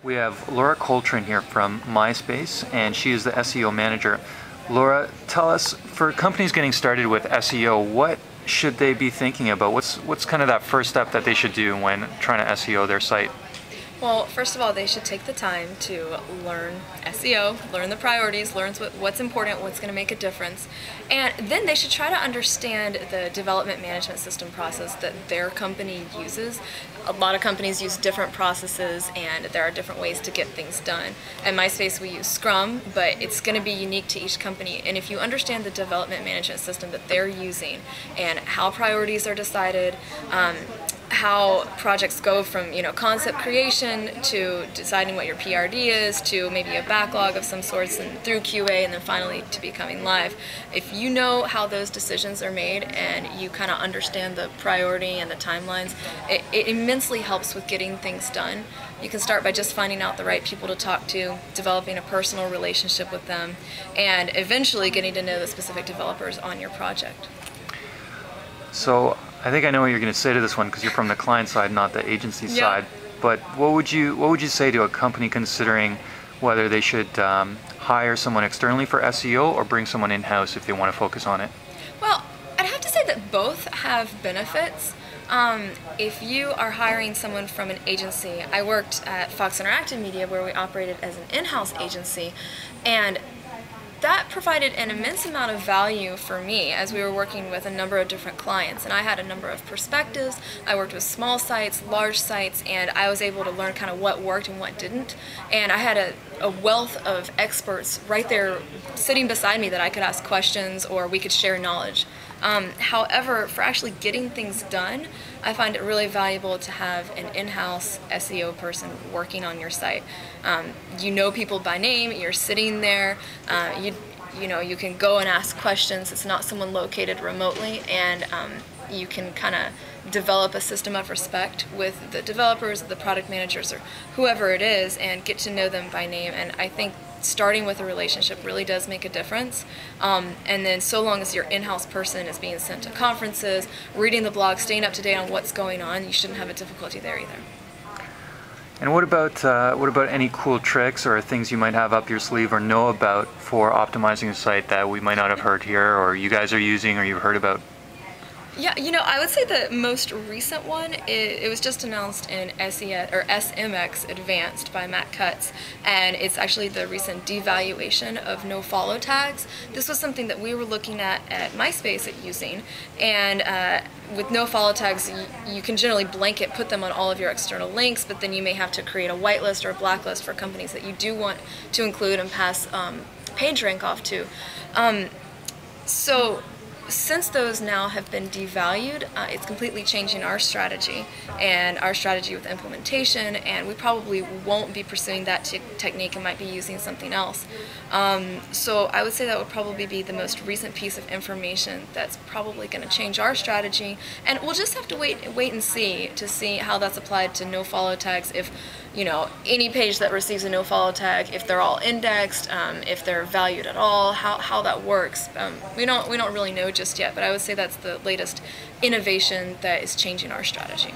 We have Laura Coltrin here from MySpace, and she is the SEO manager. Laura, tell us, for companies getting started with SEO, what should they be thinking about? What's kind of that first step that they should do when trying to SEO their site? Well, first of all, they should take the time to learn SEO, learn the priorities, learn what's important, what's going to make a difference, and then they should try to understand the development management system process that their company uses. A lot of companies use different processes, and there are different ways to get things done. At MySpace, we use Scrum, but it's going to be unique to each company, and if you understand the development management system that they're using and how priorities are decided, how projects go from concept creation to deciding what your PRD is to maybe a backlog of some sorts and through QA and then finally to becoming live. If you know how those decisions are made and you kind of understand the priority and the timelines, it immensely helps with getting things done. You can start by just finding out the right people to talk to, developing a personal relationship with them, and eventually getting to know the specific developers on your project. So I think I know what you're going to say to this one because you're from the client side, not the agency side. But what would you say to a company considering whether they should hire someone externally for SEO or bring someone in-house if they want to focus on it? Well, I'd have to say that both have benefits. If you are hiring someone from an agency, I worked at Fox Interactive Media where we operated as an in-house agency, and that provided an immense amount of value for me as we were working with a number of different clients, and I had a number of perspectives. I worked with small sites, large sites, and I was able to learn kind of what worked and what didn't, and I had a wealth of experts right there sitting beside me that I could ask questions or we could share knowledge. However, for actually getting things done, I find it really valuable to have an in-house SEO person working on your site. You know people by name, you're sitting there, you can go and ask questions. It's not someone located remotely, and you can kind of develop a system of respect with the developers, the product managers, or whoever it is, and get to know them by name. And I think starting with a relationship really does make a difference. And then so long as your in-house person is being sent to conferences, reading the blog, staying up to date on what's going on, you shouldn't have a difficulty there either. And what about any cool tricks or things you might have up your sleeve or know about for optimizing a site that we might not have heard here or you guys are using or you've heard about? Yeah, I would say the most recent one, it was just announced in SES, or SMX Advanced by Matt Cutts, and it's actually the recent devaluation of no-follow tags. This was something that we were looking at MySpace using, and with no-follow tags, you can generally blanket put them on all of your external links, but then you may have to create a whitelist or a blacklist for companies that you do want to include and pass page rank off to. So since those now have been devalued, it's completely changing our strategy and our strategy with implementation, and we probably won't be pursuing that technique and might be using something else. So I would say that would probably be the most recent piece of information that's probably going to change our strategy, and we'll just have to wait and see to see how that's applied to no-follow tags. If any page that receives a no-follow tag, if they're all indexed, if they're valued at all, how that works. We don't really know just yet, but I would say that's the latest innovation that is changing our strategy.